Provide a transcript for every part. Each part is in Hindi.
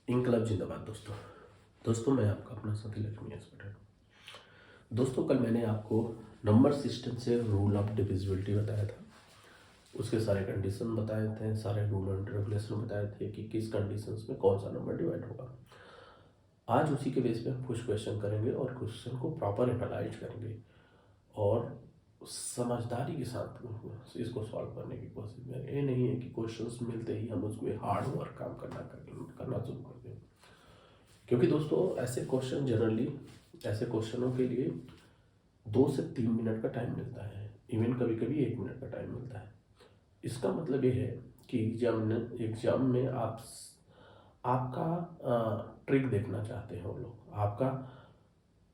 इनकलाब जिंदाबाद। दोस्तों मैं आपका अपना साथी लक्ष्मी एस पटेल। दोस्तों कल मैंने आपको नंबर सिस्टम से रूल ऑफ डिविजिबिलिटी बताया था, उसके सारे कंडीशन बताए थे, सारे रूल एंड रेगुलेशन बताए थे कि किस कंडीशंस में कौन सा नंबर डिवाइड होगा। आज उसी के बेस पे हम कुछ क्वेश्चन करेंगे और क्वेश्चन को प्रॉपर एनालाइज करेंगे और समझदारी के साथ इसको सॉल्व करने की कोशिश करेंगे। ये नहीं है कि क्वेश्चंस मिलते ही हम उसको हार्ड वर्क काम करना शुरू कर दें, क्योंकि दोस्तों ऐसे क्वेश्चनों के लिए 2 से 3 मिनट का टाइम मिलता है, इवन कभी कभी 1 मिनट का टाइम मिलता है। इसका मतलब ये है कि एग्जाम में आपका ट्रिक देखना चाहते हैं वो लोग,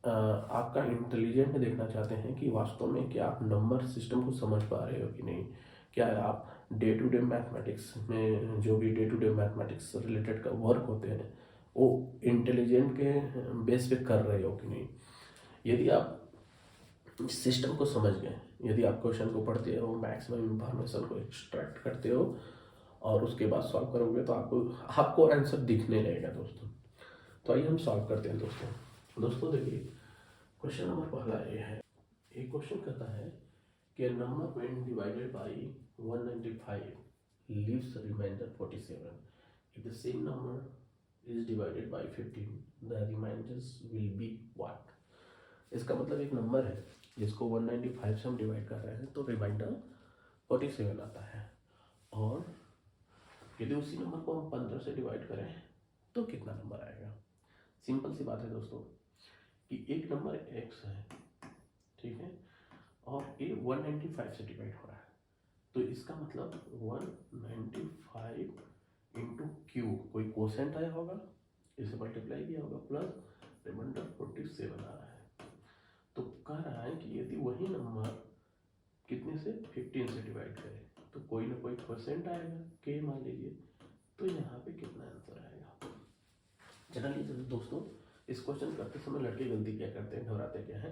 आपका इंटेलिजेंट देखना चाहते हैं कि वास्तव में क्या आप नंबर सिस्टम को समझ पा रहे हो कि नहीं, क्या आप डे टू डे मैथमेटिक्स में जो भी day to day mathematics related का वर्क होते हैं वो इंटेलिजेंट के बेस पे कर रहे हो कि नहीं। यदि आप सिस्टम को समझ गए, यदि आप क्वेश्चन को पढ़ते हो, मैक्सिमम इंफॉर्मेशन को एक्सट्रैक्ट करते हो और उसके बाद सॉल्व करोगे तो आपको आंसर दिखने लगेगा दोस्तों। तो आइए हम सॉल्व करते हैं दोस्तों देखिए क्वेश्चन नंबर पहला ये है। एक क्वेश्चन कहता है कि number when divided by 195 leaves remainder 47, if the same number is divided by 15 the remainders will be what। इसका मतलब एक नंबर है जिसको 195 से हम डिवाइड कर रहे हैं तो रिमाइंडर 47 आता है, और यदि उसी नंबर को हम 15 से डिवाइड करें तो कितना नंबर आएगा। सिंपल सी बात है दोस्तों कि एक नंबर x है, ठीक है, और ये 195 से डिवाइड हो रहा है, तो इसका मतलब 195 इंटू क्यू, कोई कोसेंट आया होगा, इसे मल्टीप्लाई किया होगा, प्लस रिमाइंडर 47 आ रहा है। तो कह रहा है कि यदि वही नंबर कितने से 15 से डिवाइड करें तो कोई ना कोई परसेंट आएगा, के मान लीजिए, तो यहाँ पे कितना आंसर आएगा। जनरली दोस्तों इस क्वेश्चन करते समय लड़के गलती क्या करते हैं, घबराते क्या है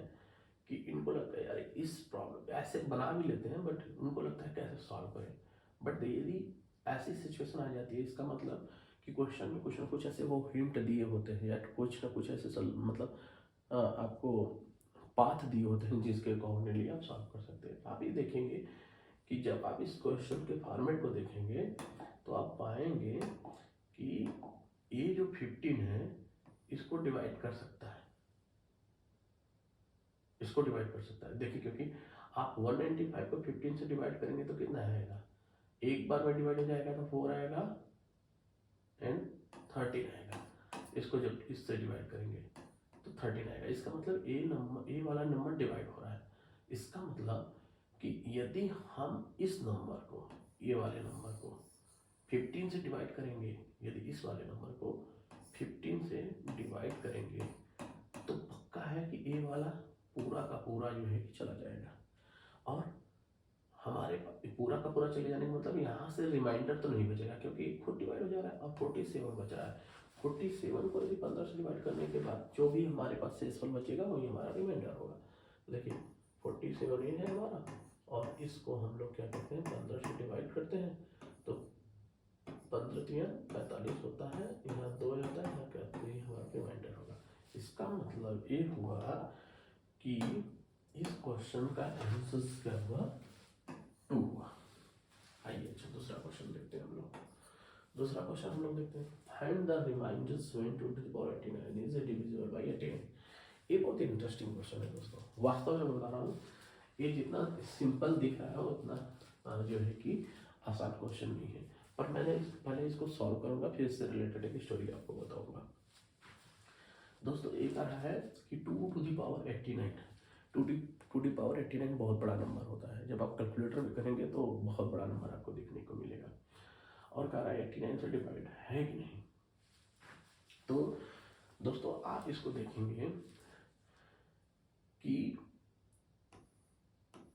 कि इनको लगता है यार इस प्रॉब्लम ऐसे बना भी लेते हैं, बट उनको लगता है कैसे सॉल्व करें। बट यदि ऐसी सिचुएशन आ जाती है, इसका मतलब कि क्वेश्चन में कुछ ना कुछ ऐसे वो हिंट दिए होते हैं या कुछ ना कुछ ऐसे मतलब आपको पाथ दिए होते हैं जिसके अकॉर्डिंगली आप सॉल्व कर सकते हैं। आप ये देखेंगे कि जब आप इस क्वेश्चन के फॉर्मेट को देखेंगे तो आप पाएंगे कि ये जो 15 है इसको डिवाइड कर सकता है, देखिए, क्योंकि आप 195 को 15 से डिवाइड करेंगे तो कितना आएगा, एक बार में डिवाइड हो जाएगा तो 4 आएगा एंड 13 आएगा। इसको जब इससे डिवाइड करेंगे तो 13 आएगा। इसका मतलब ए वाला नंबर डिवाइड हो रहा है। इसका मतलब कि यदि हम इस नंबर को, ये वाले नंबर को 15 से डिवाइड करेंगे, यदि इस वाले नंबर को 15 से डिवाइड करेंगे तो पक्का है कि ए वाला पूरा का पूरा जो है चला जाएगा, और हमारे पूरा का पूरा चले जाने का मतलब यहाँ से रिमाइंडर तो नहीं बचेगा, क्योंकि खुद डिवाइड हो जा रहा है और 47 बच रहा है। 47 को यदि 15 से डिवाइड करने के बाद जो भी हमारे पास शेषफल बचेगा वही हमारा रिमाइंडर होगा। देखिए 47 ये है हमारा, और इसको हम लोग क्या कहते हैं 15 से डिवाइड करते हैं तो 15 तिया 45 होता है, यहाँ 2 आता है, यहाँ कहते हैं हमारा रिमाइंडर होगा। इसका मतलब ये हुआ कि इस क्वेश्चन का आंसर क्या हुआ, 2 हुआ। आइए अच्छा दूसरा क्वेश्चन देखते हैं हम लोग। देखते हैं find the remainders when 2 to the power 89 is divisible by 18। ये बहुत ही इंटरेस्टिंग क्वेश्चन है दोस्तों। वास्तव में बता रहा हूँ ये जितना सिंपल दिख रहा है उतना जो है कि आसान क्वेश्चन नहीं है, पर मैंने पहले इसको सॉल्व करूंगा, फिर इससे रिलेटेड एक स्टोरी आपको बताऊंगा। दोस्तों एक आ रहा है कि 2 to the power 89, 2 the power 89 बहुत बड़ा नंबर होता है। जब आप कैलकुलेटर में करेंगे तो बहुत बड़ा नंबर आपको देखने को मिलेगा, और कह रहा है 89 से डिवाइड है कि नहीं। तो दोस्तों आप इसको देखेंगे कि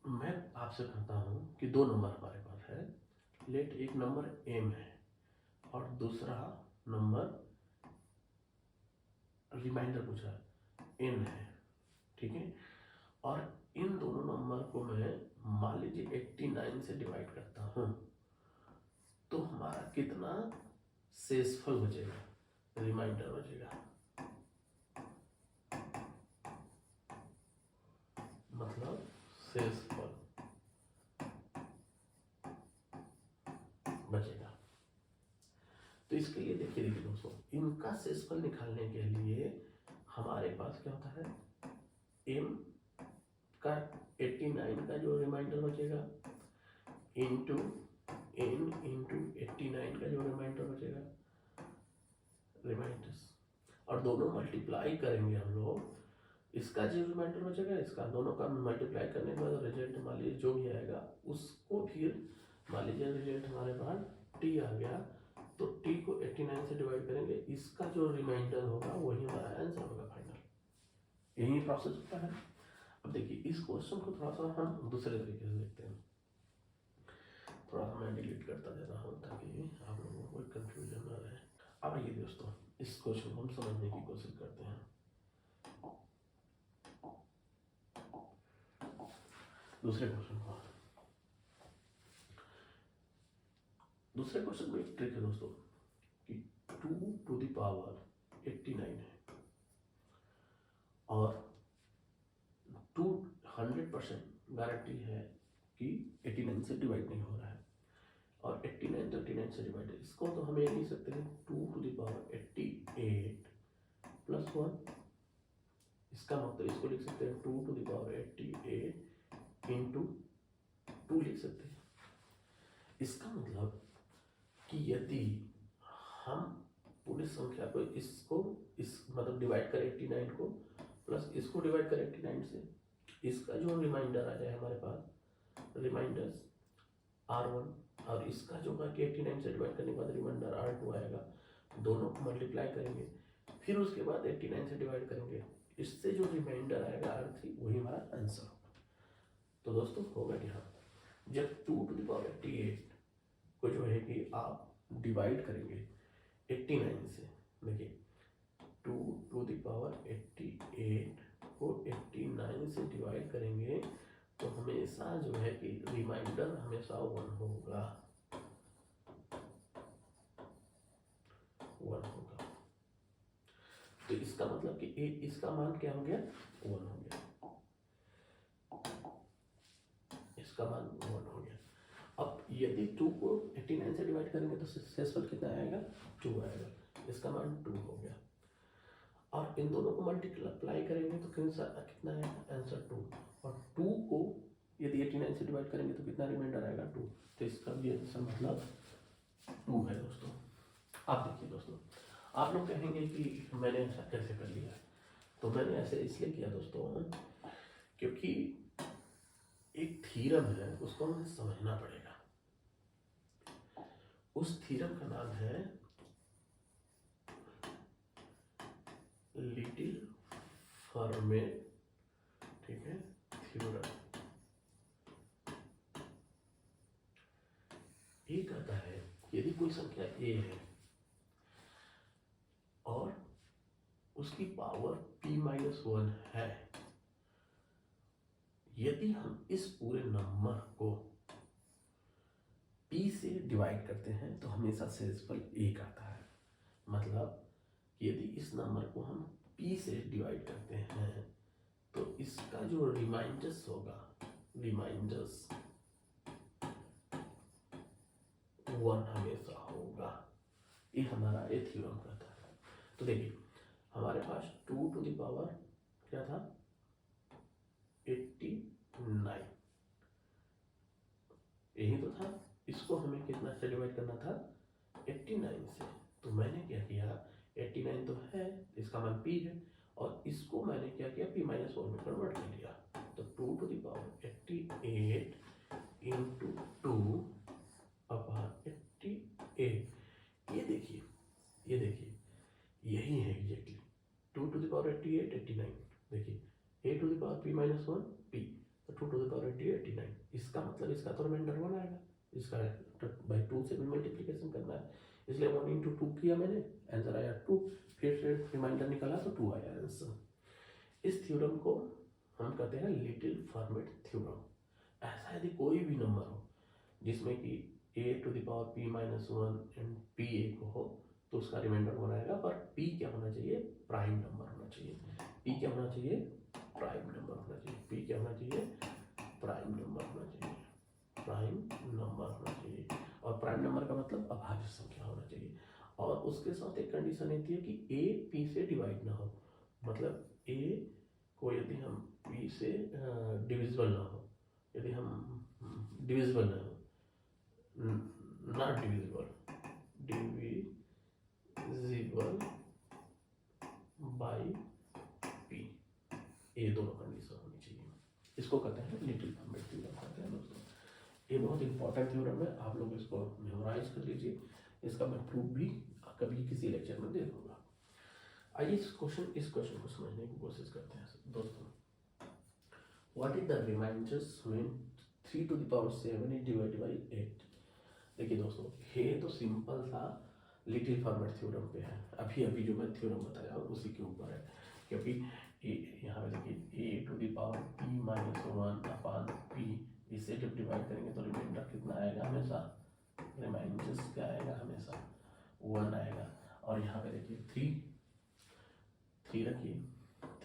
मैं आपसे कहता हूं कि 2 नंबर हमारे पास है, लेट एक नंबर m है और दूसरा नंबर रिमाइंडर पूछ रहा है n है, ठीक है, और इन दोनों नंबर को मैं मान लीजिए 89 से डिवाइड करता हूं तो हमारा कितना शेषफल बचेगा। रिमाइंडर बचेगा, मतलब शेषफल बचेगा। तो इसके लिए देखिए दोस्तों, इनका शेषफल निकालने के लिए हमारे पास क्या होता है, m का 89 का जो रिमाइंडर बचेगा इंटू n इंटू 89 का जो रिमाइंडर बचेगा, रिमाइंडर्स, और दोनों मल्टीप्लाई करेंगे हम लोग, इसका जो रिमाइंडर बचेगा इसका, दोनों का मल्टीप्लाई करने के बाद रिजल्ट मान लीजिए जो भी आएगा उसको फिर मान लीजिए रिजल्ट हमारे पास t आ गया, तो t को 89 से डिवाइड करेंगे, इसका जो रिमाइंडर होगा वही हमारा आंसर होगा फाइनल। यही प्रोसेस होता है। अब देखिए इस क्वेश्चन को थोड़ा सा हम दूसरे तरीके से देखते हैं, थोड़ा सा मैं डिलीट करता जा रहा हूँ ताकि आप लोगों को कोई कंफ्यूजन ना रहे। अब आइए दोस्तों इस क्वेश्चन को हम समझने की कोशिश करते हैं। दूसरे क्वेश्चन में एक ट्रिक है दोस्तों कि 2 टू द पावर 89 है और 100% गारंटी है कि 89 से डिवाइड नहीं हो रहा है, और 89 तो 89 से डिवाइड है, इसको तो हम ये लिख सकते हैं 2 टू द पावर 88 प्लस 1, इसका मतलब इसको लिख सकते हैं 2 टू द पावर 88 इंटू 2 लिख सकते हैं। इसका मतलब कि यदि हम पूरी संख्या को इसको इस मतलब डिवाइड करें 89 को प्लस इसको डिवाइड करें 89 से, इसका जो रिमाइंडर आ जाए हमारे पास रिमाइंडर्स R1 और इसका जो है कि 89 से डिवाइड करने के बाद रिमाइंडर R2 आएगा, दोनों को मल्टीप्लाई करेंगे, फिर उसके बाद 89 से डिवाइड करेंगे, इससे जो रिमाइंडर आएगा R3 वही हमारा आंसर होगा। तो दोस्तों होगा क्या, जब 2 टू द पावर 88 को जो है कि आप डिवाइड करेंगे 89 से, देखिए 2 टू द पावर 88 को 89 से डिवाइड करेंगे तो हमेशा जो है कि रिमाइंडर हमेशा 1 होगा, 1 होगा। तो इसका मतलब कि इसका मान क्या हो गया, 1 हो गया, इसका मान 1 हो गया। अब यदि 2 को 89 से डिवाइड करेंगे तो शेषफल कितना आएगा, 2 आएगा, इसका मान 2 हो गया, और इन दोनों को मल्टीप्लाई करेंगे तो कितना आएगा आंसर 2, और 2 को यदि 89 से डिवाइड करेंगे तो कितना रिमाइंडर आएगा 2, तो इसका भी आंसर मतलब 2 है दोस्तों। आप देखिए दोस्तों, आप लोग कहेंगे कि मैंने ऐसा कैसे कर लिया, तो मैंने ऐसे इसलिए किया दोस्तों क्योंकि एक थ्योरम है उसको हमें समझना पड़ेगा। उस थ्योरम का नाम है लिटिल फर्मेट, ठीक है, थ्योरम। ये कहता है यदि कोई संख्या a है और उसकी पावर p-1 है, यदि हम इस पूरे नंबर को p से डिवाइड करते हैं तो हमेशा शेषफल 1 आता है। मतलब यदि इस नंबर को हम p से डिवाइड करते हैं तो इसका जो रिमाइंडर्स होगा, रिमाइंडर्स 1 हमेशा होगा, ये हमारा ये थ्योरम कहता है। तो देखिए हमारे पास 2 टू द पावर क्या था 89, यही तो था, इसको हमें कितना से डिवाइड करना था 89 से, तो मैंने क्या किया 89 तो है, इसका मान p है, और इसको मैंने क्या किया p-1 में कन्वर्ट कर लिया, तो 2 to the power 88 into 2 upon 88। ये देखिए यही है एग्जैक्टली 2 टू द पावर 88 89, देखिए a to the power p-1 p, तो 2 टू द पावर 88 89, इसका मतलब इसका तो रिमाइंडर 1 आएगा, इसका बाई 2 से भी मल्टीप्लिकेशन करना है, इसलिए 1 इंटू 2 किया मैंने, आंसर आया 2, फिर से रिमाइंडर निकाला तो 2 आया आंसर। इस थ्योरम को हम कहते हैं लिटिल फॉर्मेट थ्योरम। ऐसा यदि कोई भी नंबर हो जिसमें कि a to the power p-1 and p एक हो, तो उसका रिमाइंडर 1 आएगा। पर p क्या होना चाहिए, प्राइम नंबर होना चाहिए। p क्या होना चाहिए, प्राइम नंबर होना चाहिए। p क्या होना चाहिए, प्राइम नंबर होना चाहिए। प्राइम नंबर होना चाहिए। और प्राइम नंबर का मतलब अभाज्य संख्या होना चाहिए। और उसके साथ एक कंडीशन होती है कि a p से डिवाइड ना हो, मतलब a को यदि हम p से डिविजिबल ना हो, यदि हम डिविजिबल ना हो, not divisible, divisible by p, ये दोनों कंडीशन होनी चाहिए। इसको कहते हैं लिटिल फॉर्मेट थ्योरम कहते हैं दोस्तों। ये बहुत इंपॉर्टेंट थ्योरम है, आप लोग इसको मेमोराइज कर लीजिए। इसका मैं प्रूफ भी कभी किसी लेक्चर में दे दूंगा। आइए इस क्वेश्चन को समझने की कोशिश करते हैं दोस्तों। What is the remainders when 3 to the power 7 is divided by 8? देखिए दोस्तों, ये तो सिंपल सा लिटिल फॉर्मेट थ्योरम पे है। अभी जो मैं थ्योरम बताया उसी के ऊपर है, क्योंकि यहाँ पे देखिए a to the power p minus 1 upon p, इसे जब डिवाइड करेंगे तो रिमाइंडर कितना आएगा, हमेशा रिमाइंडर्स क्या आएगा, हमेशा 1 आएगा। और यहाँ पे देखिए 3 रखिए,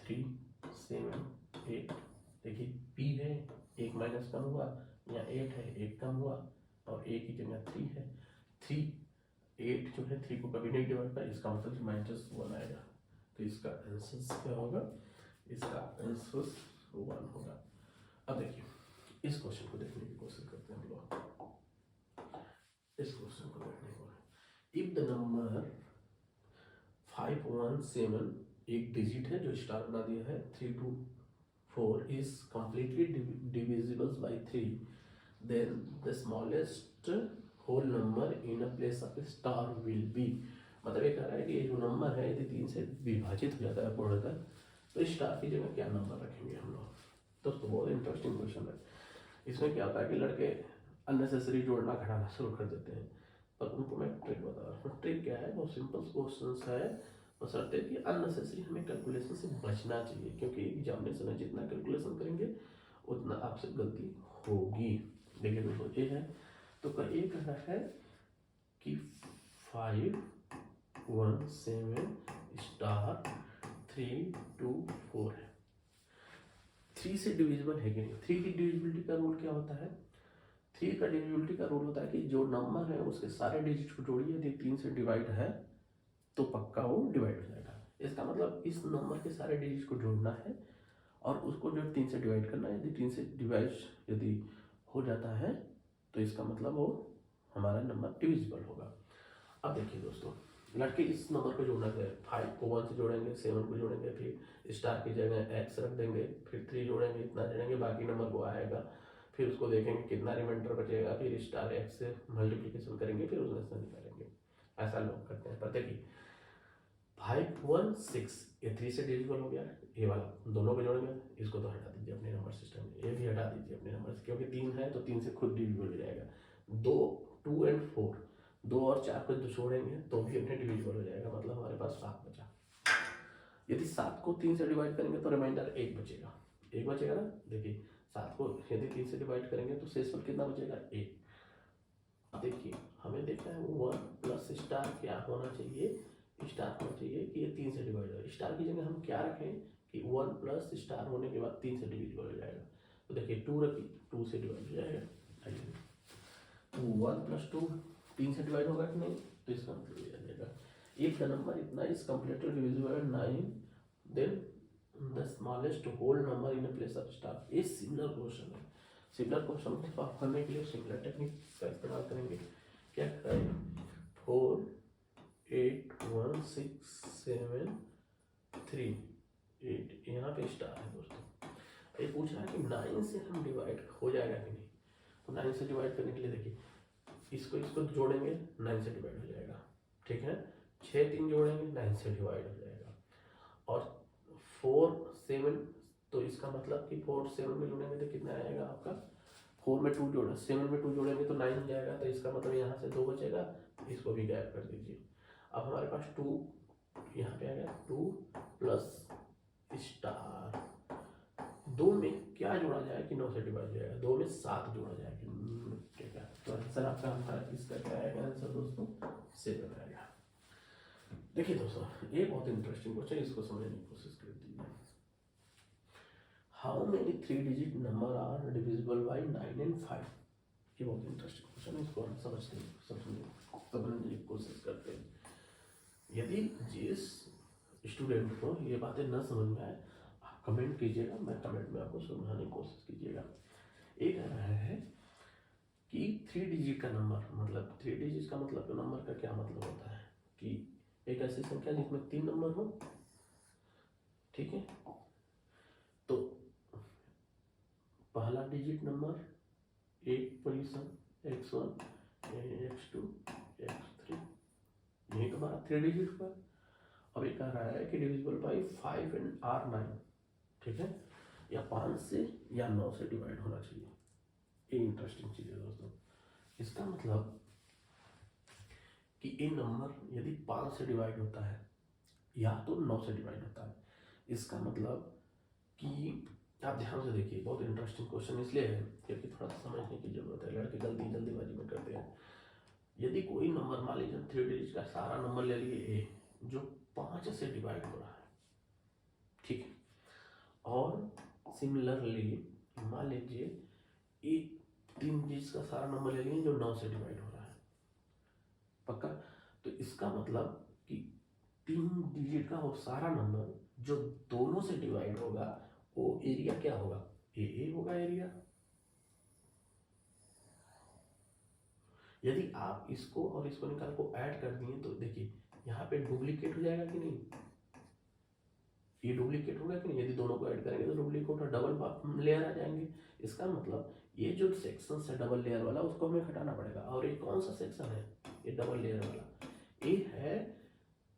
3 7 8, देखिए p है, 1 माइनस कम हुआ, यहाँ 8 है, 1 कम हुआ, और 1 की जगह 3 है। 3 8 जो है 3 को कभी नहीं डिवाइड कर, इसका मतलब माइनस 1 आएगा। तो इसका आंसर क्या होगा, इसका आंसर 1 होगा। अब देखिए इस क्वेश्चन को देखने की कोशिश करते हैं हम लोग। इस क्वेश्चन को देखने को, इफ द नंबर 517, एक डिजिट है जो स्टार बना दिया है, 3 to 4 is completely divisible by 3, then the smallest whole number in a place of star will be। मतलब ये कह रहा है कि ये जो नंबर है यदि 3 से विभाजित हो जाता है पूर्णतः, तो स्टार की जगह क्या नंबर रखेंगे हम लोग। दोस्तों बहुत इंटरेस्टिंग क्वेश्चन है। इसमें क्या होता है कि लड़के अननेसेसरी जोड़ना घटाना शुरू कर देते हैं, पर उनको मैं ट्रिक बता रहा हूँ। ट्रिक क्या है, वो सिंपल क्वेश्चन है, बशर्ते कि अननेसेसरी हमें कैलकुलेशन से बचना चाहिए, क्योंकि एग्जामिनेशन में जितना कैलकुलेशन करेंगे उतना आपसे गलती होगी। देखिए दोस्तों ये है, तो ये कह रहा है कि 5 1 7 स्टार 3 2 4 है। 3 से डिविजिबल है कि नहीं। 3 की डिविजिबिलिटी का रूल क्या होता है, 3 का डिविजिबिलिटी का रूल होता है कि जो नंबर है उसके सारे डिजिट को जोड़िए, यदि 3 से डिवाइड है तो पक्का वो डिवाइड हो जाएगा। इसका मतलब इस नंबर के सारे डिजिट को जोड़ना है और उसको जो 3 से डिवाइड करना है। यदि 3 से डिवाइड यदि हो जाता है तो इसका मतलब वो हमारा नंबर डिविजिबल होगा। अब देखिए दोस्तों, लड़के इस नंबर को जोड़ना है, 5 को 1 से जोड़ेंगे, 7 को जोड़ेंगे, फिर स्टार की जगह x रख देंगे, फिर 3 जोड़ेंगे, इतना जोड़ेंगे, बाकी नंबर को आएगा, फिर उसको देखेंगे कितना रिमाइंडर बचेगा, फिर स्टार x से मल्टीप्लिकेशन करेंगे, फिर उसमें से निकालेंगे। ऐसा लोग करते हैं। पर देखिए 5 1 6, ये 3 से डिविजिबल हो गया, ये वाला दोनों को जोड़ेंगे, इसको तो हटा दीजिए अपने नंबर सिस्टम में, ये भी हटा दीजिए अपने नंबर से, क्योंकि 3 है तो 3 से खुद डिविजिबल हो जाएगा। 2 2 एंड 4, 2 और 4 को जोड़ेंगे तो भी अपने डिविजिबल हो जाएगा, मतलब हमारे पास 7 बचा। यदि 7 को 3 से डिवाइड करेंगे तो रिमाइंडर 1 बचेगा, 1 बचेगा ना। देखिए 7 को यदि 3 से डिवाइड करेंगे तो शेषफल कितना बचेगा, 1। देखिए हमें देखना है 1 प्लस स्टार क्या होना चाहिए, स्टार होना चाहिए कि ये 3 से डिवाइड हो। स्टार की जगह हम क्या रखें कि 1 प्लस स्टार होने के बाद 3 से डिविजिबल हो जाएगा। तो देखिए 2 रखिए, 2 से डिवाइड हो जाएगा। आइए 1 प्लस 2 3 से डिवाइड होगा कि नहीं, तो इसका मतलब ये आ जाएगा इफ द नंबर इतना is completely divisible by 9, then the smallest whole number in a place of star. ये सिमिलर क्वेश्चन है। सिमिलर क्वेश्चन को सॉल्व करने के लिए सिमिलर टेक्निक का इस्तेमाल करेंगे। क्या करें, 4 8 1 6 7 3 8, यहाँ पे स्टार है दोस्तों। ये पूछ रहा है कि 9 से हम डिवाइड हो जाएगा कि नहीं। तो 9 से डिवाइड करने के लिए देखिए इसको जोड़ेंगे, 9 से डिवाइड हो जाएगा, ठीक है। 6 3 जोड़ेंगे, 9 से डिवाइड हो जाएगा। और 4 7, तो इसका मतलब कि 4 7 में जोड़ेंगे तो कितना आएगा आपका, 4 में 2 जोड़ा, 7 में 2 जोड़ेंगे तो 9 हो जाएगा। तो इसका मतलब यहाँ से 2 बचेगा, इसको भी गैप कर दीजिए। अब हमारे पास 2 यहाँ पे आ गया, 2 प्लस स्टार, 2 में क्या जोड़ा जाए कि 9 से डिवाइड हो जाएगा, 2 में 7 जोड़ा जाए कि, ठीक है। तो आंसर आपका हमारा इसका क्या आएगा, आंसर दोस्तों 7 आएगा। देखिए दोस्तों, ये बहुत इंटरेस्टिंग क्वेश्चन, इसको समझने की कोशिश करती है। How many 3 digit number are divisible by 9 and 5? ये बहुत इंटरेस्टिंग क्वेश्चन है, इसको हम समझने की कोशिश करते हैं। यदि जिस स्टूडेंट को ये बातें न समझ में आए, आप कमेंट कीजिएगा, मैं कमेंट में आपको समझाने की कोशिश कीजिएगा। ये कह रहा है कि 3 डिजिट का नंबर, मतलब 3 डिजिट का मतलब नंबर का क्या मतलब होता है कि एक ऐसी संख्या जिसमें 3 नंबर हो, ठीक है। तो पहला डिजिट नंबर, एक पोजीशन x1, x2, x3, यही तो हमारा 3 डिजिट हुआ। अब ये कह रहा है कि डिविजिबल बाई 5 and R9, ठीक है, या 5 से या 9 से डिवाइड होना चाहिए। ये इंटरेस्टिंग चीज़ है दोस्तों। इसका मतलब कि ये नंबर यदि 5 से डिवाइड होता है या तो 9 से डिवाइड होता है, इसका मतलब कि आप ध्यान से देखिए, बहुत इंटरेस्टिंग क्वेश्चन इसलिए है क्योंकि थोड़ा सा समझने की जरूरत है, लड़के जल्दीबाजी में करते हैं। यदि कोई नंबर, मान लीजिए 3 डिजिट का सारा नंबर ले लिए ए, जो 5 से डिवाइड हो रहा है, ठीक है, और सिमिलरली मान लीजिए एक 3 डिजिट का सारा नंबर ले लिए जो 9 से डिवाइड हो रहा है, पक्का। तो इसका मतलब कि 3 डिजिट का वो सारा नंबर जो दोनों से डिवाइड होगा, वो एरिया क्या होगा, ए होगा एरिया। यदि आप इसको और इसको निकाल को ऐड कर दिए तो देखिए यहाँ पे डुप्लीकेट हो जाएगा कि नहीं, ये डुप्लीकेट होगा कि नहीं। यदि दोनों को ऐड करेंगे तो डुप्लीकेट और डबल लेयर आ जाएंगे। इसका मतलब ये जो सेक्शन है डबल लेयर वाला, उसको हमें हटाना पड़ेगा। और ये कौन सा सेक्शन है, ये डबल लेयर वाला, ये है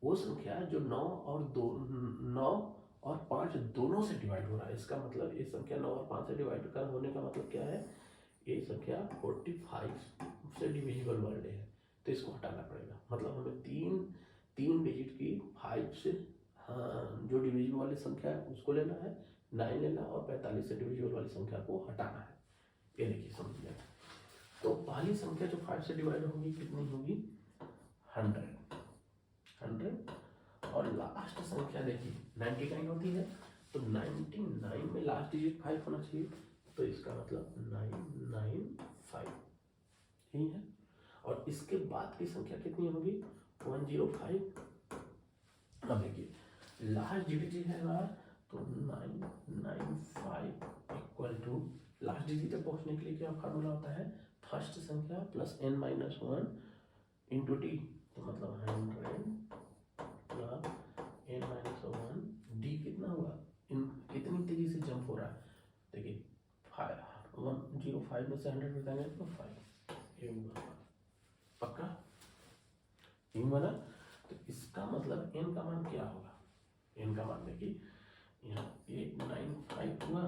वो संख्या जो 9 और 5 दोनों से डिवाइड हो रहा है। इसका मतलब ये संख्या 9 और 5 से डिवाइड कर होने का मतलब क्या है, ये संख्या 45 से डिविजिबल वर्ड है, तो इसको हटाना पड़ेगा। मतलब हमें तीन डिजिट की 5 से, हाँ, जो डिविजिबल वाली संख्या है उसको लेना है, 9 लेना, और 45 से डिविजिबल वाली संख्या को हटाना है। ये देखिए समझिए, तो पहली संख्या जो 5 से डिवाइड होगी कितनी होगी, 100, और लास्ट संख्या देखिए 99 होती है, तो 99 में लास्ट डिजिट 5 होना चाहिए, तो इसका मतलब 995 यही है। और इसके बाद की संख्या कितनी होगी, 105। अब देखिए लास्ट डिजिट है हमारा, तो 995 इक्वल टू, लास्ट डिजिट तक पहुंचने के लिए क्या फार्मूला होता है, फर्स्ट संख्या प्लस n-1 इंटू डी, तो मतलब 100 प्लस n-1, डी कितना हुआ, कितनी तेजी से जंप हो रहा है, देखिए 105 में से 100 बताएंगे तो 5, ये हुआ पक्का, ये हुआ ना। तो इसका मतलब n का मान क्या होगा, n का मान देखिए यहाँ 895 हुआ,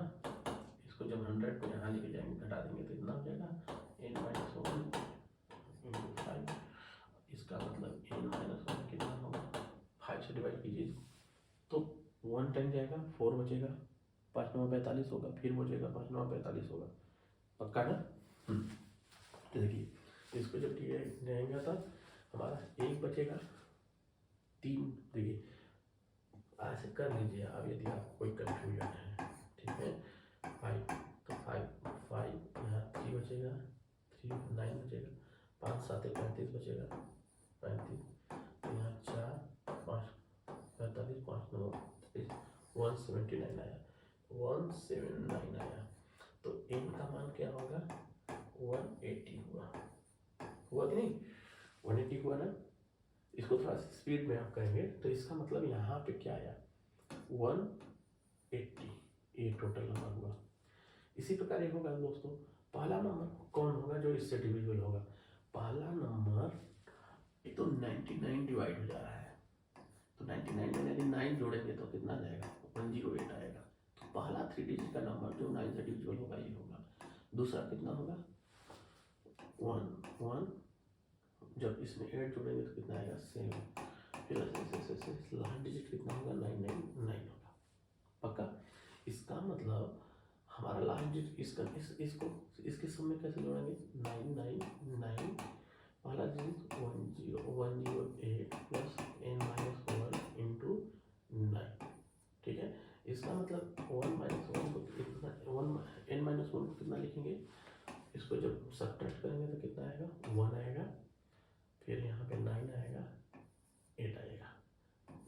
इसको जब 100 को यहाँ लेके जाएंगे, घटा देंगे तो इतना हो जाएगा n-1 इंटू 5। इसका मतलब n-1 कितना होगा, 5 से डिवाइड कीजिए तो 1 10 जाएगा, 4 बचेगा, 5 9 45 होगा, फिर बचेगा 5 9 45 होगा, पक्का ना। तो देखिए इसको जब जाएंगे तो हमारा 1 बचेगा, 3, देखिए ऐसे कर लीजिए आप, यदि आपको कोई कन्फ्यूजन है, ठीक है। 5 तो 5 यहाँ 3 बचेगा, 3 9 बचेगा, 5 7 35 बचेगा, 35, तो यहाँ 4 5 45, 5 9 179 आया, 179 आया। तो n का मान क्या होगा, 180 हुआ कि नहीं, 180 हुआ ना। इसको थोड़ा सा स्पीड में आप करेंगे तो इसका मतलब यहाँ पे क्या आया, 180, ये टोटल नंबर हुआ। इसी प्रकार एक होगा दोस्तों, पहला नंबर कौन होगा जो इससे डिविजिबल होगा, पहला नंबर ये तो 99 डिवाइड हो जा रहा है, तो 99 में यदि 9 जोड़ेंगे तो कितना जाएगा, 108 आएगा। तो पहला 3 डिजिट का नंबर जो 9 से डिविजिबल होगा ये होगा। दूसरा कितना होगा, 1 जब इसमें 8 जोड़ेंगे तो कितना आएगा, 7, फिर ऐसे लास्ट डिजिट कितना होगा, 999 होगा, पक्का। इसका मतलब हमारा लास्ट डिजिट इसको इसके सम में कैसे जोड़ेंगे, 999 पहला डिजिट 108 प्लस n-1 इसका मतलब 1 - 1 को कितना, n - 1 को कितना लिखेंगे, इसको जब सब्ट्रैक्ट करेंगे तो कितना आएगा, 1 आएगा, फिर यहाँ पे 9 आएगा, 8 आएगा,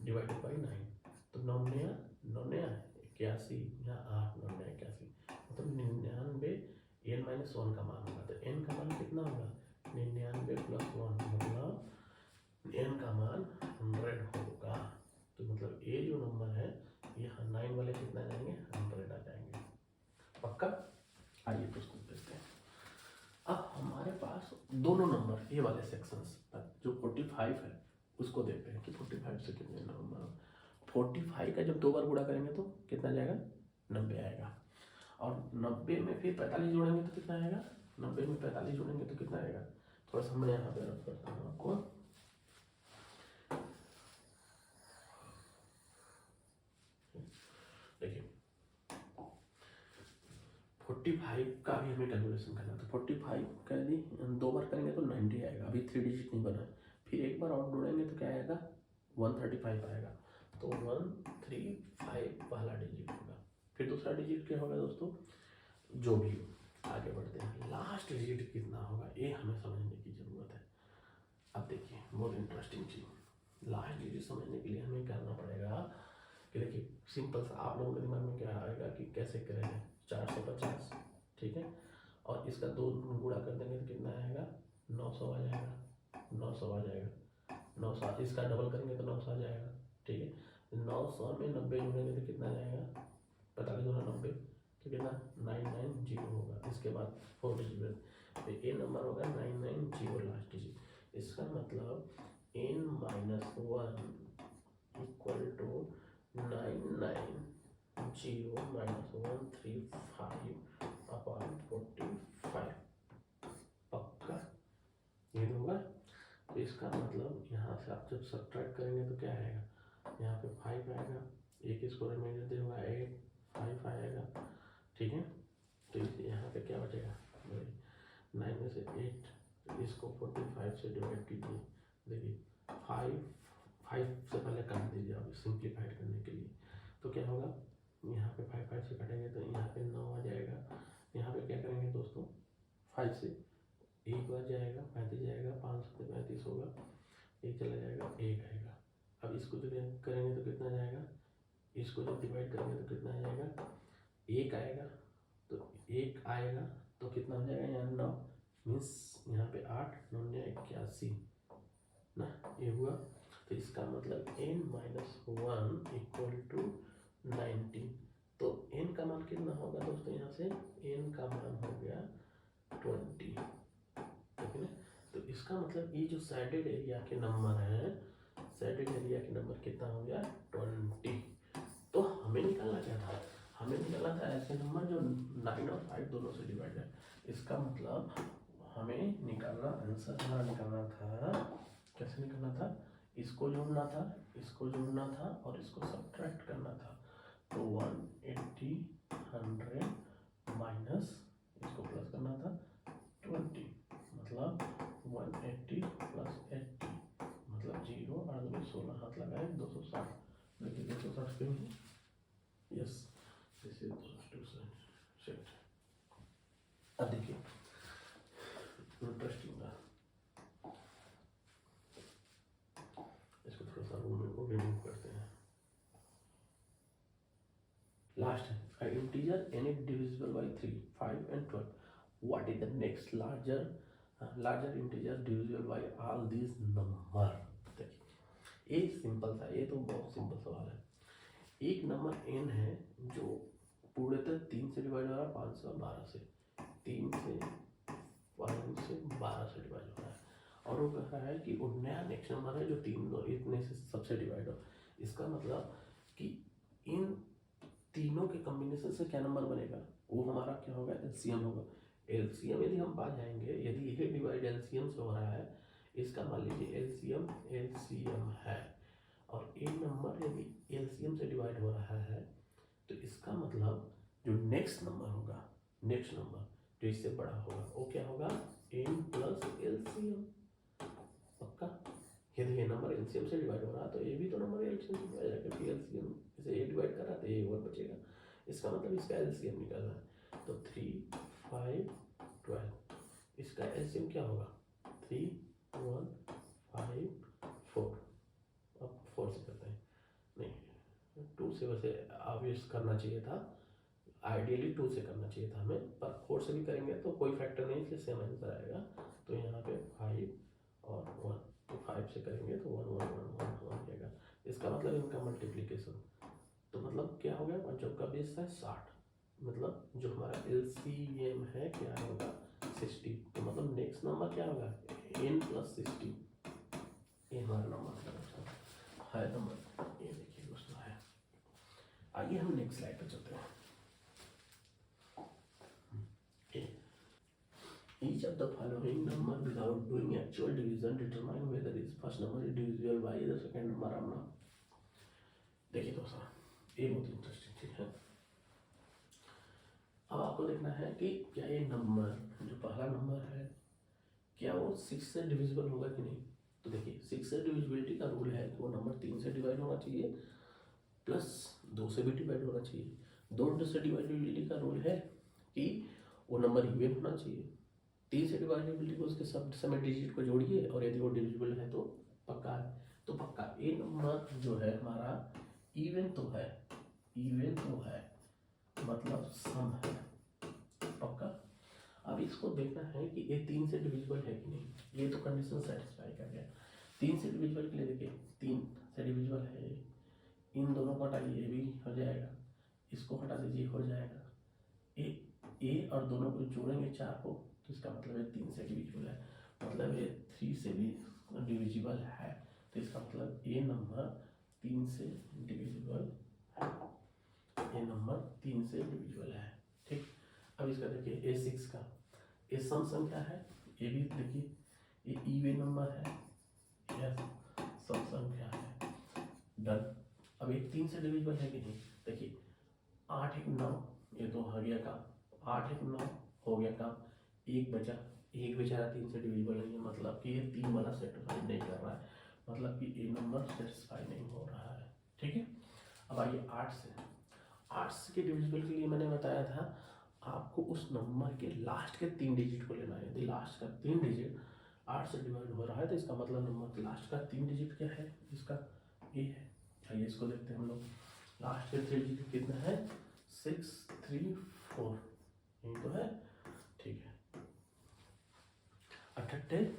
डिवाइडेड बाई 9। तो 9 9 81, यहाँ 8 9 81, मतलब 99 n - 1 का मान होगा। तो n का मान कितना होगा, 99 + 1, मतलब n का मान 100 होगा। तो मतलब ये जो नंबर है, यहाँ 9 वाले कितना जाएंगे, 100 आ जाएंगे। पक्का? आइए दोस्तों देखते हैं। अब हमारे पास दोनों नंबर, ये वाले सेक्शंस जो 45 है उसको देखते हैं कि 45 से कितने नंबर। 45 का जब 2 बार गुणा करेंगे तो कितना जाएगा, 90 आएगा। और 90 में फिर 45 जोड़ेंगे तो कितना आएगा, 90 में 45 जोड़ेंगे तो कितना आएगा। थोड़ा सा मैं यहाँ पे रख करता हूँ आपको। देखिए 45 का भी हमें कैलकुलेशन करना है। तो 45 का यदि 2 बार करेंगे तो 90 आएगा, अभी 3 डिजिट नहीं बना है। फिर एक बार और जोड़ेंगे तो क्या आएगा, 135 आएगा। तो 135 पहला डिजिट होगा। फिर दूसरा डिजिट क्या होगा दोस्तों, जो भी आगे बढ़ते हैं, लास्ट डिजिट कितना होगा ये हमें समझने की ज़रूरत है। अब देखिए मोर इंटरेस्टिंग चीज़, लास्ट डिजिट समझने के लिए हमें करना पड़ेगा कि देखिए सिंपल सा, आप लोगों के दिमाग में क्या आएगा कि कैसे करेंगे, 450, ठीक है, और इसका 2 गुणा कर देंगे तो कितना आएगा, 900 आ जाएगा, 900 आ जाएगा, 900, इसका डबल करेंगे तो 900 आ जाएगा, ठीक है। 900 में 90 जोड़ेंगे तो कितना जाएगा, 45 गुना 90 तो कितना, 990 होगा। इसके बाद 4 डिजिट, तो ये नंबर होगा 990 लास्ट डिजिट। इसका मतलब n - 1 इक्वल टू 990 -135 अपॉन 45। पक्का ये होगा। तो इसका मतलब यहाँ से आप जब सब्ट्रैक्ट करेंगे तो क्या आएगा, यहाँ पे 5 आएगा, एक इसको रिमाइंडर देगा 8, 5 आएगा, ठीक है। तो यहाँ पे क्या बचेगा, 9 में से 8, तो इसको 45 से डिवाइड कीजिए। देखिए 5 से पहले काट दीजिए आप सिंप्लीफाइड करने के लिए। तो क्या होगा, यहाँ पे 5 से काटेंगे तो यहाँ पे 9 आ जाएगा। यहाँ पे क्या करेंगे दोस्तों, 5 से 1 बार जाएगा, 35 जाएगा, 5 से 35 होगा, 1 चला जाएगा, 1 आएगा। अब इसको जो करेंगे तो कितना जाएगा, इसको जब डिवाइड करेंगे तो कितना आ जाएगा, 1 आएगा। तो 1 आएगा तो कितना हो जाएगा, यहाँ 9 मीन्स यहाँ पे 8 9 81 ना, ये हुआ। तो इसका मतलब n - 1 इक्वल टू 19। तो n का मान कितना होगा दोस्तों, यहाँ से n का मान हो गया 20, ठीक है ना। तो इसका मतलब ये जो सैडेड एरिया के नंबर है, सैडेड एरिया के नंबर कितना हो गया, 20। तो हमें निकालना क्या था, हमें निकालना था ऐसे नंबर जो 9 और 5 दोनों से डिवाइड है। इसका मतलब हमें निकालना, आंसर हमारा निकालना था, कैसे निकालना था, इसको जोड़ना था, इसको जोड़ना था और इसको सब्ट्रैक्ट करना था। तो 180 100 माइनस इसको प्लस करना था 20, मतलब 180 + 80 मतलब 0 और 16 हाथ लगाए 260। देखिए 260 क्यों है, यस दिस इज 260। अब देखिए इंटरेस्टिंग था, इसको थोड़ा सा रिमूव करते हैं। लास्ट है integer n divisible by 3, 5 and 12. What is the next larger integer divisible by all these number? देखिए ये सिंपल था, ये तो बहुत सिंपल सवाल है। एक नंबर n है जो पूर्णतः 3 से डिवाइड हो रहा है, 512 से, 3 से 5 से 12 से डिवाइड हो रहा है, और वो कह रहा है कि वो नया नेक्स्ट नंबर है जो 3 इतने से सबसे डिवाइड हो। इसका मतलब कि इन तीनों के कॉम्बिनेशन से क्या नंबर बनेगा, वो हमारा क्या होगा, एलसीएम होगा। एलसीएम यदि हम पा जाएंगे, यदि ये डिवाइड एलसीएम से हो रहा है, इसका मान लीजिए एलसीएम है, और ये नंबर यदि एलसीएम से डिवाइड हो रहा है, तो इसका मतलब जो नेक्स्ट नंबर होगा, नेक्स्ट नंबर जो इससे बड़ा होगा, वो क्या होगा, n + एलसीएम। पक्का, यदि ये नंबर एलसीएम से डिवाइड हो रहा है तो ये भी तो नंबर एलसीएम से डिवाइड है, क्योंकि एलसीएम, इसे ए डिवाइड कर रहा है तो ये 1 बचेगा, इसका मतलब इसका एलसीएम निकालना है। तो 3, 5, 12, इसका एलसीएम क्या होगा? 3, 1, 5, 4। अब 4 से करते हैं, नहीं 2 से वैसे ऑब्वियस करना चाहिए था, आइडियली 2 से करना चाहिए था हमें, पर 4 से भी करेंगे तो कोई फैक्टर नहीं, इसलिए सेम आंसर आएगा। तो यहाँ पे 5 और 1, तो 5 से करेंगे तो 1 1 1 1 1 आएगा, इसका मतलब इनका मल्टीप्लिकेशन। तो मतलब क्या हो गया, पंचों का बेस है 60, मतलब जो हमारा एलसीएम है क्या होगा 60। तो मतलब नेक्स्ट नंबर क्या होगा n + 60, ये हमारा नंबर है नंबर, ये देखिए दोस्तों है। आइए हम नेक्स्ट स्लाइड पर चलते हैं। Each of the following number without doing actual division determine whether its first number is divisible by the second number or not। देखिए दोस्तों ये बहुत इंटरेस्टिंग चीज है। अब आपको देखना है कि क्या ये नंबर जो पहला नंबर है क्या वो 6 से डिविजिबल होगा कि नहीं। तो देखिए 6 से डिविजिबिलिटी का रूल है कि वो नंबर 3 से डिवाइड होना चाहिए प्लस 2 से भी डिवाइड होना चाहिए। 2 से डिवाइडेबिलिटी का रूल है कि वो नंबर इवन होना चाहिए। 3 से डिवाइडेबिलिटी को उसके सब समय डिजिट को जोड़िए और यदि वो डिविजिबल है तो पक्का है। तो पक्का ये नंबर जो है हमारा इवन तो है, इवन तो है मतलब सम है पक्का। अब इसको देखना है कि ये 3 से डिविजिबल है कि नहीं, ये तो कंडीशन सेटिस्फाई कर गया। 3 से डिविजिबल के लिए देखिए 3 से डिविजिबल है, इन दोनों को हटाइए, ये भी हो जाएगा, इसको हटा दीजिए हो जाएगा, ए और दोनों को जोड़ेंगे 4 को, तो इसका मतलब ये 3 से डिविजिबल है, मतलब ये 3 से भी डिविजिबल है। तो इसका मतलब ये नंबर 3 से डिविजिबल है, ये नंबर 3 से डिविजिबल है। ठीक, अब इसका देखिए A6 का ये सम संख्या है, ये भी देखिए ये इवन नंबर है, यह सम संख्या है, डन। अब ये 3 से डिविजिबल है कि नहीं, देखिए 8 1 9, ये तो हो गया काम, 8 1 9 हो गया काम, एक बचा, एक बेचारा 3 से डिविजिबल नहीं है, मतलब कि ये 3 वाला सेटिस्फाई नहीं कर रहा है, मतलब कि ये नंबर सेटिस्फाई नहीं हो रहा है। ठीक है, अब आइए 8 के डिविजिबल के लिए मैंने बताया था आपको उस नंबर के लास्ट के 3 डिजिट को लेना है। यदि लास्ट का 3 डिजिट 8 से डिवाइड हो रहा है तो इसका मतलब नंबर के लास्ट का 3 डिजिट क्या है, इसका ये है। आइए इसको देखते हैं हम लोग, लास्ट के 3 डिजिट कितना है 6 3 4, यही तो है। ठीक है, 68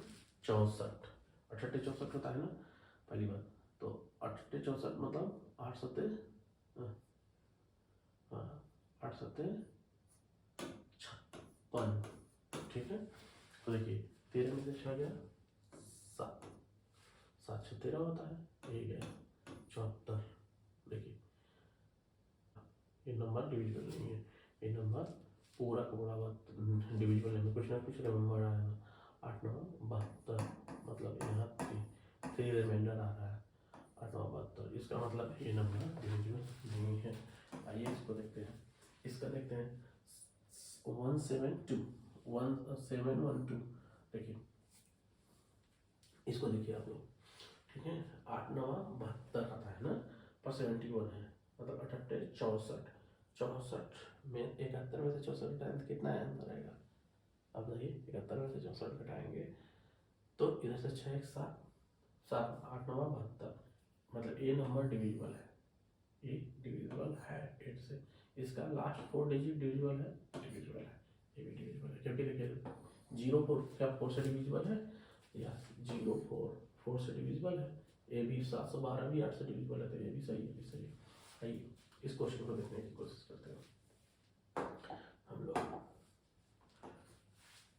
64, 68 64 होता है ना पहली बार, तो 68 64 मतलब 8 7 8 7 56। ठीक है, तो देखिए 13 में से 6 गया 7, 7 6 13 होता है, ये गया 74। देखिए ये नंबर डिविजिबल नहीं है, ये नंबर पूरा का पूरा डिविजिबल है, कुछ ना कुछ नंबर आया ना, 8 9 72, मतलब यहाँ 3 रिमाइंडर आ रहा है 8 9 72, इसका मतलब ये नंबर डिविजिबल नहीं है। आइए इसको देखते हैं, इसका देखते हैं 172 1712, देखिए इसको देखिए आप लोग, ठीक है 8 9 72 आता है ना, पर 71 है, मतलब 68 64, 64 में 71 में से 64 घटाएं तो कितना आंसर आएगा। अब देखिए 71 में से 64 घटाएंगे तो इधर से 6 1 7 7 8 9 72, मतलब ये नंबर डिविजिबल है, ये डिविजिबल है 8 से, इसका लास्ट 4 डिजिट डिविजिबल है, डिविजिबल है, ये भी डिविजिबल है, क्योंकि देखिए 0 4 क्या 4 से डिविजिबल है, या 0 4 4 से डिविजिबल है, ये भी 712 भी 8 से डिविजिबल है, तो ये भी सही है, भी सही है। आइए इस क्वेश्चन को देखने की कोशिश करते हैं हम लोग।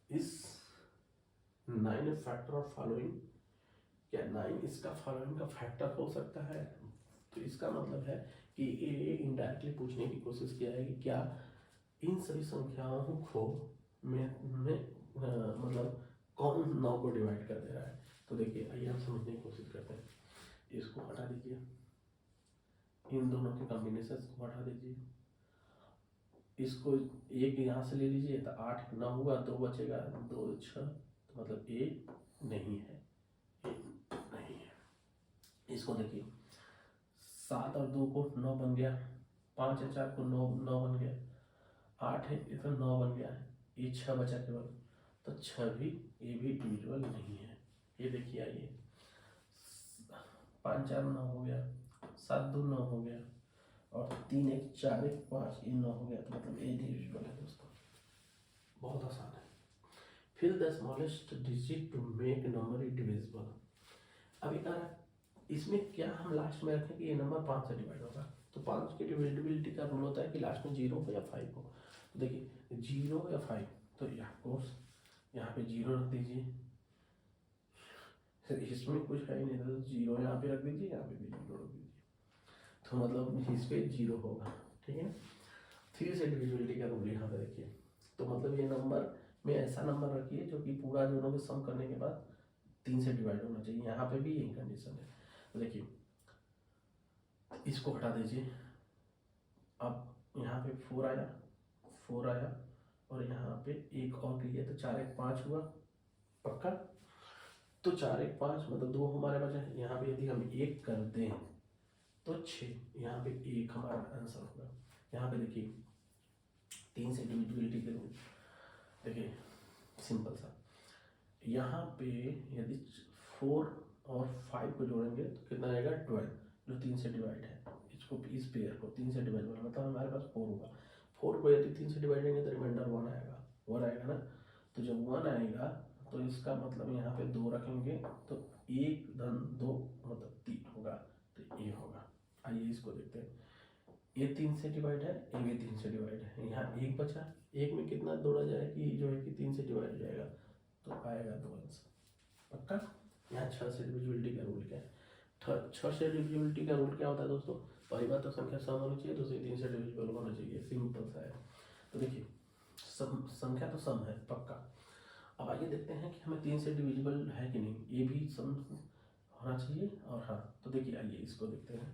इस 9 फैक्टर ऑफ फॉलोइंग, क्या 9 इसका फॉलोइंग का फैक्टर हो सकता है। तो इसका मतलब है कि ये इनडायरेक्टली पूछने की कोशिश किया है कि क्या इन सभी संख्याओं को मतलब कौन 9 को डिवाइड कर दे रहा है। तो देखिए आइए हम समझने की कोशिश करते हैं, इसको हटा दीजिए, इन दोनों के कॉम्बिनेशन को हटा दीजिए, इसको एक यहाँ से ले लीजिए तो 8 9 हुआ, 2 बचेगा 2 6, तो मतलब ए नहीं है, ए नहीं है। इसको देखिए 7 और 2 को 9 बन गया, 5 और 4 को 9 9 बन गया, 8 है ये तो 9 बन गया है, ये 6 बचा केवल, तो 6 भी ये भी डिविजिबल नहीं है। ये देखिए आइए, 5 4 9 हो गया, 7 2 9 हो गया, और 3 1 4 1 5 ये 9 हो गया, तो मतलब ये डिविजिबल है दोस्तों। बहुत आसान है। Fill the smallest digit to make number is divisible. अभी इसमें क्या हम लास्ट में रखें कि ये नंबर 5 से डिवाइड होगा, तो 5 की डिविजिबिलिटी का रूल होता है कि लास्ट में 0 हो या 5 हो। तो देखिए 0 या 5, तो ऑफकोर्स यहाँ पे 0 रख दीजिए, इसमें कुछ है ही नहीं, तो 0 यहाँ पे रख दीजिए, यहाँ पे भी 0 रख दीजिए, तो मतलब इस पे 0 होगा, ठीक है। 3 से डिविजिबिलिटी का रूल यहाँ पे देखिए, तो मतलब ये नंबर में ऐसा नंबर रखिए जो कि पूरा दोनों को सम करने के बाद 3 से डिवाइड होना चाहिए, यहाँ पे भी यही कंडीशन है। तो देखिए इसको हटा दीजिए, अब यहाँ पे 4 आया, 4 आया, और यहाँ पे एक और किया, तो 4 1 5 हुआ पक्का, तो 4 1 5 मतलब 2 हमारे बचा है। यहाँ पे यदि हम 1 कर दें तो 6, यहाँ पे 1 हमारा आंसर होगा। यहाँ पे देखिए 3 से डिविजिबिलिटी के रूल देखिए सिंपल सा, यहाँ पे यदि 4 और 5 को जोड़ेंगे तो कितना आएगा 12, जो 3 से डिवाइड है, इसको इस पेयर को 3 से डिवाइड होगा, मतलब हमारे पास 4 होगा। 4 को यदि 3 से डिवाइड करेंगे तो रिमाइंडर 1 आएगा, 1 आएगा ना, तो जब 1 आएगा तो इसका मतलब यहाँ पे 2 रखेंगे, तो 1 धन 2 मतलब 3 होगा, तो ये होगा। आइए इसको देखते हैं, ये 3 से डिवाइड है, ये भी 3 से डिवाइड है, यहाँ 1 बचा, 1 में कितना जोड़ा जाए कि जो है कि 3 से डिवाइड हो जाएगा, तो आएगा 2 आंसर पक्का। यहाँ 6 से डिविजिबिलिटी का रूल क्या है, 6 से डिविजिबिलिटी का रूल क्या होता है दोस्तों, पहली बात तो संख्या सम होनी चाहिए, दूसरी 3 से डिविजिबल होना चाहिए, सिंपल सा है। तो देखिए संख्या तो सम है पक्का। अब आइए देखते हैं कि हमें 3 से डिविजिबल है कि नहीं, ये भी सम होना चाहिए, और हाँ तो देखिए आइए इसको देखते हैं,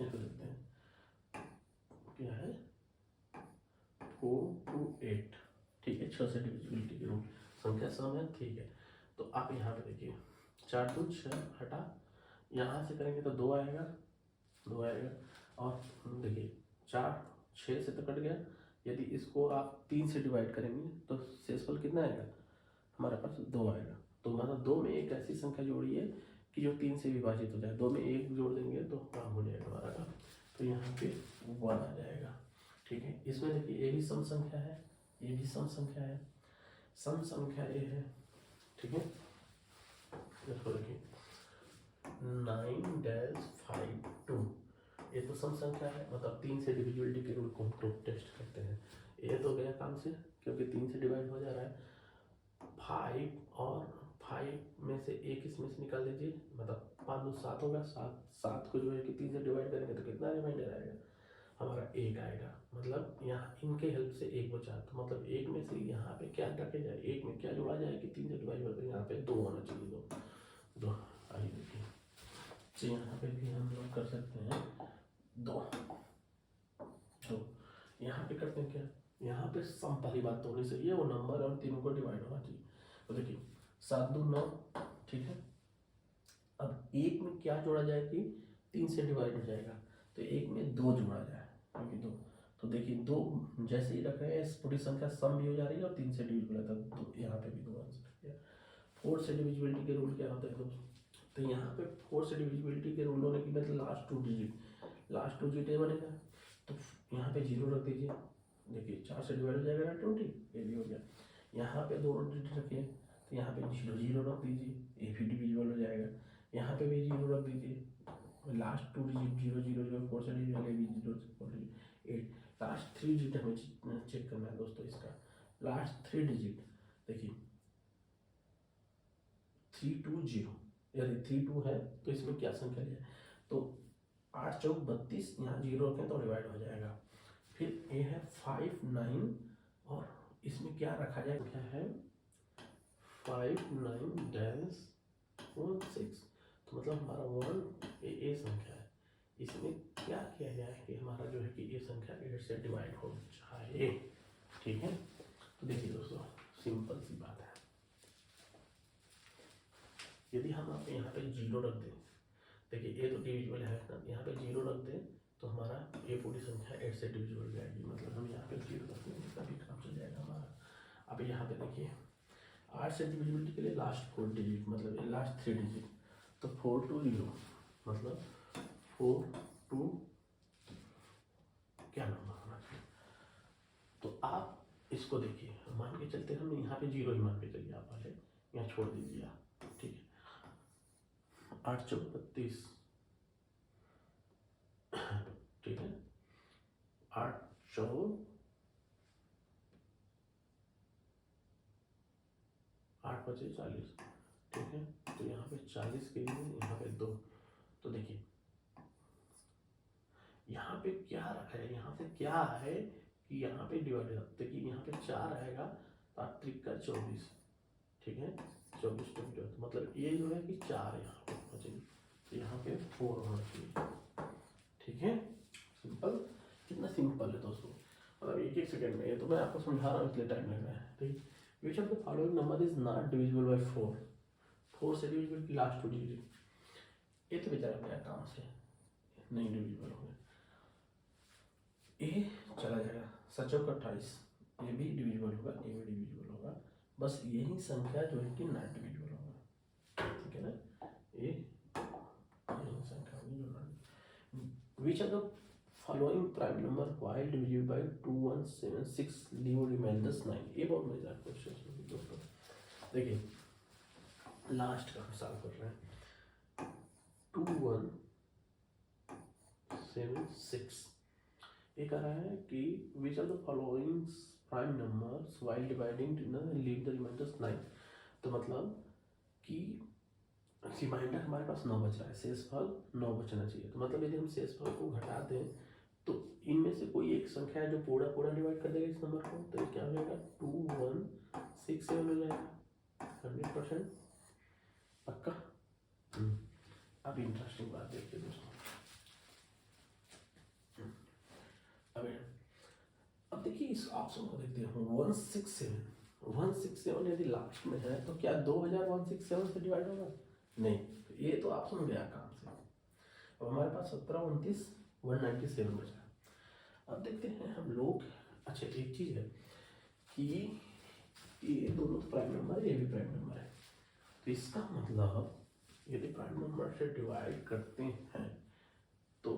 इसको देखते हैं क्या है 4 2 8, ठीक है, 6 से डिविजिबिलिटी के रूल, संख्या सम है, ठीक है। तो आप यहाँ पे देखिए 4 2 6 हटा, यहाँ से करेंगे तो 2 आएगा, 2 आएगा, और देखिए 4 6 से तो कट गया, यदि इसको आप 3 से डिवाइड करेंगे तो शेषफल कितना आएगा हमारे पास 2 आएगा। तो मतलब 2 में एक ऐसी संख्या जोड़ी है कि जो 3 से विभाजित हो जाए, 2 में 1 जोड़ देंगे तो काम हो जाएगा हमारा काम, तो यहाँ पे 1 आ जाएगा, ठीक है। इसमें देखिए ये भी सम संख्या है, ये भी सम संख्या है, सम संख्या ये है, ठीक है। इसको देखिए 9 5 2, ये तो सम संख्या है, मतलब 3 से डिविजिबिलिटी के रूल को हम तो टेस्ट करते हैं, ये तो गया काम से क्योंकि 3 से डिवाइड हो जा रहा है। 5 और 5 में से एक इसमें से निकाल दीजिए, मतलब 5 2 7 होगा, 7 को जो है कि 3 से डिवाइड करेंगे तो कितना रिमाइंडर आएगा हमारा 1 आएगा, मतलब यहाँ इनके हेल्प से 1 बचा, तो मतलब 1 में से यहाँ पे क्या रखे जाए, 1 में क्या जोड़ा जाए कि 3 से डिवाइड हो, तो यहाँ पे 2 होना चाहिए, 2 आइए देखिए, तो यहाँ पे भी हम लोग कर सकते हैं 2 2, यहाँ पे करते हैं क्या, यहाँ पे सम पहली बात तो होनी चाहिए, वो नंबर और तीनों को डिवाइड होना चाहिए। तो देखिए 7 2 9, ठीक है। अब 1 में क्या जोड़ा जाए कि 3 से डिवाइड हो जाएगा, तो 1 में 2 जोड़ा जाए, क्योंकि 2, तो देखिए 2 जैसे ही रख रहे हैं पूरी संख्या सम भी हो जा रही है और 3 से डिविजिबल है, तो यहाँ पे भी 2 आंसर है। 4 से डिविजिबिलिटी के रूल क्या होता है दोस्तों, तो यहाँ पे 4 से डिविजिबिलिटी के रूल होने की मतलब लास्ट 2 डिजिट ये बनेगा, तो यहाँ पे 0 रख दीजिए, देखिए 4 से डिवाइड हो जाएगा ना 20, ये भी हो गया। यहाँ पे 2 डिजिट रखिए, तो यहाँ पे 0 0 रख दीजिए, ये भी डिविजिबल हो जाएगा, यहाँ पे भी 0 रख दीजिए, लास्ट 2 डिजिट 0 0 0 4 से डिविजिबल है भी 0 8, लास्ट 3 डिजिट हमें चेक करना है दोस्तों, इसका लास्ट 3 डिजिट देखिए 3 2 0, यदि 3 2 है तो इसमें क्या संख्या है, तो 8 चौक 32, यहाँ 0 रखें तो डिवाइड हो जाएगा। फिर ये है 5 9, और इसमें क्या रखा जाए, क्या है 5 9 1 6, तो मतलब हमारा 1 ये संख्या है, इसमें क्या किया जाए कि हमारा जो है कि ये संख्या 8 से डिवाइड हो जाए, ठीक है। तो देखिए दोस्तों सिंपल सी बात है, यदि हम आप यहाँ पे 0 रख दें देखिए ये तो डिविजिबल है ना, यहाँ पे 0 रख दें तो हमारा ये पूरी संख्या 8 से डिविजिबल हो जाएगी, मतलब हम यहाँ पे 0 रख देंगे तभी काम चल जाएगा हमारा। अब यहाँ पे देखिए 8 से डिविजिबिलिटी के लिए लास्ट 4 डिजिट, मतलब लास्ट 3 डिजिट, तो 4 to 0 मतलब 4 to क्या नंबर होना चाहिए। तो आप इसको देखिए, मान के चलते हम यहाँ पे 0 ही मान के चलिए, आप पहले यहाँ छोड़ दीजिए आप, ठीक है। 8 चौक 32, ठीक है। 8 चौक 8 बचे 40, ठीक है। तो यहाँ पे 40 के लिए यहाँ पे 2, तो देखिए यहाँ पे क्या रखा है, यहाँ पे क्या है कि यहाँ पे डिवाइड, देखिए यहाँ पे 4 आएगा तो 8 त्रिक 24, ठीक है। 24 24, मतलब ये जो है कि 4 यहाँ पे बचेगी, तो यहाँ पे 4 होना चाहिए, ठीक है। सिंपल, कितना सिंपल है दोस्तों, मतलब एक एक सेकंड में, ये तो मैं आपको समझा रहा हूँ इसलिए टाइम लग रहा है, ठीक। Which of the following number is not divisible by 4, 4 से डिविजिबल की लास्ट 2 डिजिट, ये तो बेचारा गया काम से, नहीं डिविजिबल हो गया, ये चला जाएगा। 27 ये भी डिविजिबल होगा, ये भी डिविजिबल होगा, बस यही संख्या जो है कि नॉट डिविजिबल होगा, ठीक है ना। ये यही संख्या होगी जो not. Which are the following prime number while divisible by 2176 leave remainders 9, ये बहुत मजेदार क्वेश्चन है दोस्तों। देखिए लास्ट का हम सॉल्व कर रहे हैं, 2176, ये कह रहा है कि which are the following prime numbers while dividing leave the remainders 9, तो मतलब कि रिमाइंडर हमारे पास 9 बच रहा है, शेषफल 9 बचना चाहिए, तो मतलब यदि हम शेषफल को घटा दें तो इनमें से कोई एक संख्या है जो पूरा पूरा डिवाइड कर देगा इस नंबर को, तो क्या हो जाएगा 2167 हो जाएगा 100%, पक्का। अब इंटरेस्टिंग बात देखिए दोस्तों, अब देखिए इस ऑप्शन को देखते हैं 167 यदि लास्ट में है तो क्या 2167 से डिवाइड होगा, नहीं, तो ये तो ऑप्शन गया काम से। अब हमारे पास 17 29 197 बचा। अब देखते हैं हम लोग, अच्छा एक चीज है कि ये दोनों तो प्राइम नंबर है, ये भी प्राइम नंबर है, तो इसका मतलब यदि प्राइम नंबर से डिवाइड करते हैं तो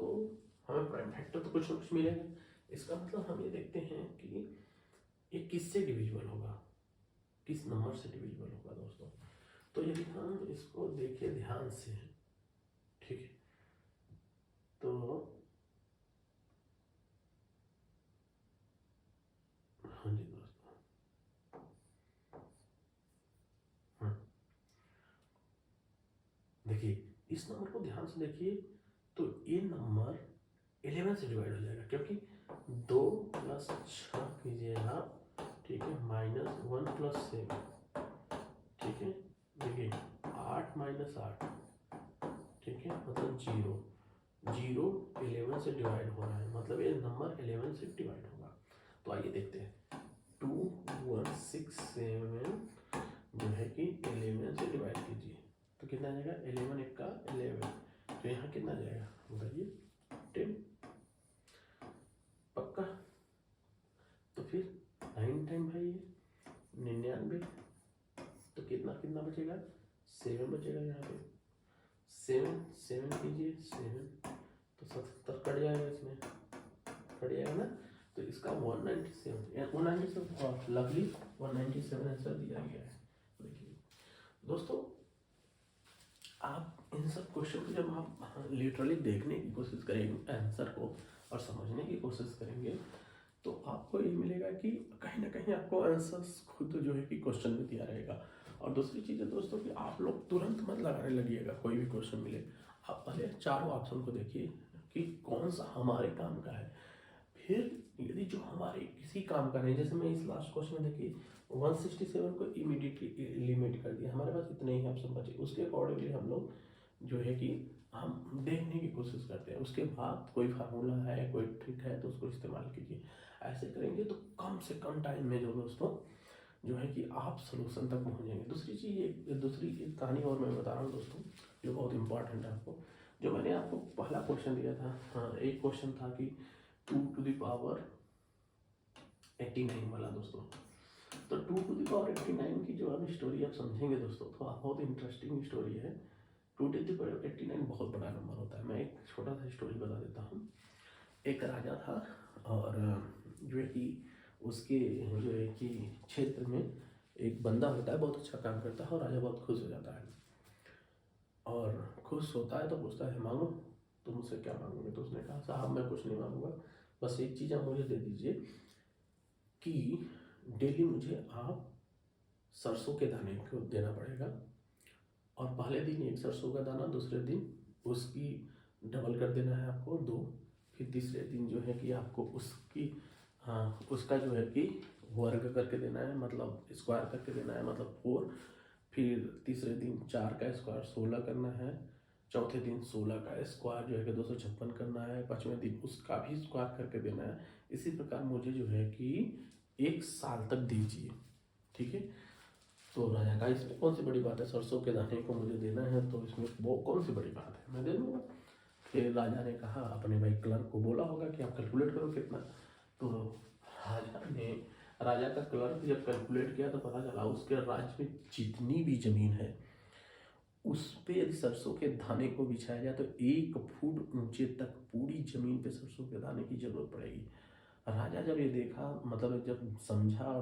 हमें प्राइम फैक्टर तो कुछ ना कुछ मिलेगा। इसका मतलब हम ये देखते हैं कि ये किससे डिविजिबल होगा, किस नंबर से डिविजिबल होगा दोस्तों। तो यदि हम इसको देखें ध्यान से, ठीक है, तो हाँ जी दोस्तों, हाँ देखिए इस नंबर को ध्यान से देखिए, तो ये नंबर 11 से डिवाइड हो जाएगा, क्योंकि 2 + 6 कीजिए आप, ठीक है, -1 + 7, ठीक है। देखिए 8 - 8, ठीक है, मतलब 0 0 11 से डिवाइड हो रहा है, मतलब ये नंबर 11 से डिवाइड होगा। तो आइए देखते हैं 2167 जो है कि 11 से डिवाइड कीजिए तो कितना आ जाएगा, 11 1 का 11, तो यहाँ कितना जाएगा बताइए 10, पक्का। तो फिर 9 टाइम है ये 99, तो कितना कितना बचेगा 7 बचेगा, यहाँ पे 7 कीजिए 7, तो 77 कट जाएगा, इसमें कट जाएगा ना, तो इसका 197 और लवली 197 आंसर दिया गया है। देखिए दोस्तों, आप इन सब क्वेश्चन को जब आप लिटरली देखने की कोशिश करेंगे आंसर को और समझने की कोशिश करेंगे तो आपको ये मिलेगा कि कहीं ना कहीं आपको आंसर्स खुद जो है कि क्वेश्चन में दिया रहेगा। और दूसरी चीज़ है दोस्तों कि आप लोग तुरंत मत लगाने लगिएगा, कोई भी क्वेश्चन मिले आप पहले चारों ऑप्शन को देखिए कि कौन सा हमारे काम का है, फिर यदि जो हमारे किसी काम का नहीं, जैसे मैं इस लास्ट क्वेश्चन में देखिए 167 को इमीडिएटली लिमिट कर दिया, हमारे पास इतने ही ऑप्शन बचे, उसके अकॉर्डिंगली हम लोग जो है कि हम देखने की कोशिश करते हैं, उसके बाद कोई फार्मूला है कोई ट्रिक है तो उसको इस्तेमाल कीजिए। ऐसे करेंगे तो कम से कम टाइम में जो दोस्तों जो है कि आप सोल्यूशन तक पहुँच जाएंगे। दूसरी चीज़, एक दूसरी एक कहानी और मैं बता रहा हूँ दोस्तों जो बहुत इंपॉर्टेंट है आपको। जो मैंने आपको पहला क्वेश्चन दिया था, हाँ एक क्वेश्चन था कि 2 टू द पावर 89 वाला दोस्तों। तो 2 टू द पावर 89 की जो आप स्टोरी आप समझेंगे दोस्तों तो आप बहुत इंटरेस्टिंग स्टोरी है। 2 टू द पावर 89 बहुत बड़ा नंबर होता है। मैं एक छोटा सा स्टोरी बता देता हूँ। एक राजा था और जो है कि उसके जो है कि क्षेत्र में एक बंदा होता है, बहुत अच्छा काम करता है और राजा बहुत खुश हो जाता है। और खुश होता है तो पूछता है मांगो, तुम मुझसे क्या मांगोगे? तो उसने कहा साहब मैं कुछ नहीं मांगूंगा, बस एक चीज़ आप मुझे दे दीजिए कि डेली मुझे आप सरसों के दाने को देना पड़ेगा, और पहले दिन एक सरसों का दाना, दूसरे दिन उसकी डबल कर देना है आपको 2, फिर तीसरे दिन जो है कि आपको उसकी हाँ उसका जो है कि वर्ग करके देना है, मतलब स्क्वायर करके देना है, मतलब 4। फिर तीसरे दिन 4 का स्क्वायर 16 करना है, चौथे दिन 16 का स्क्वायर जो है कि 256 करना है, पाँचवें दिन उसका भी स्क्वायर करके देना है। इसी प्रकार मुझे जो है कि 1 साल तक दीजिए, ठीक है। तो राजा का इसमें कौन सी बड़ी बात है, सरसों के दाने को मुझे देना है तो इसमें वो कौन सी बड़ी बात है, मैं दे दूँगा। फिर राजा ने कहा, अपने भाई क्लर्क को बोला होगा कि आप कैलकुलेट करो कितना। तो राजा का क्लर्क जब कैलकुलेट किया तो पता चला उसके राज्य में जितनी भी जमीन है उस पे यदि सरसों के दाने को बिछाया जाए तो 1 फुट ऊंचे तक पूरी जमीन पे सरसों के दाने की जरूरत पड़ेगी। राजा जब ये देखा, मतलब जब समझा,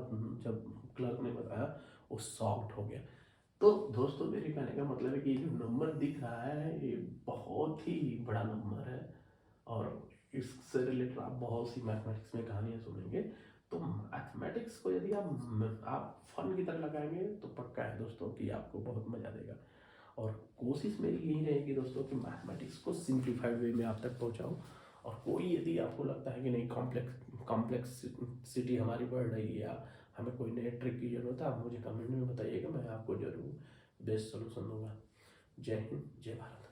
जब क्लर्क ने बताया, वो शॉक्ड हो गया। तो दोस्तों मेरे कहने का मतलब है कि ये जो नंबर दिख रहा है ये बहुत ही बड़ा नंबर है, और इससे रिलेटेड आप बहुत सी मैथमेटिक्स में कहानियाँ सुनेंगे। तो मैथमेटिक्स को यदि आप फन की तरह लगाएंगे तो पक्का है दोस्तों कि आपको बहुत मज़ा देगा। और कोशिश मेरी यही रहेगी दोस्तों कि मैथमेटिक्स को सिंप्लीफाइड वे में आप तक पहुंचाऊं। और कोई यदि आपको लगता है कि नहीं कॉम्प्लेक्सिटी हमारी बढ़ रही है या हमें कोई नए ट्रिक की जरूरत है, आप मुझे कमेंट में बताइएगा, मैं आपको जरूर बेस्ट सोल्यूशन दूंगा। जय हिंद, जय भारत।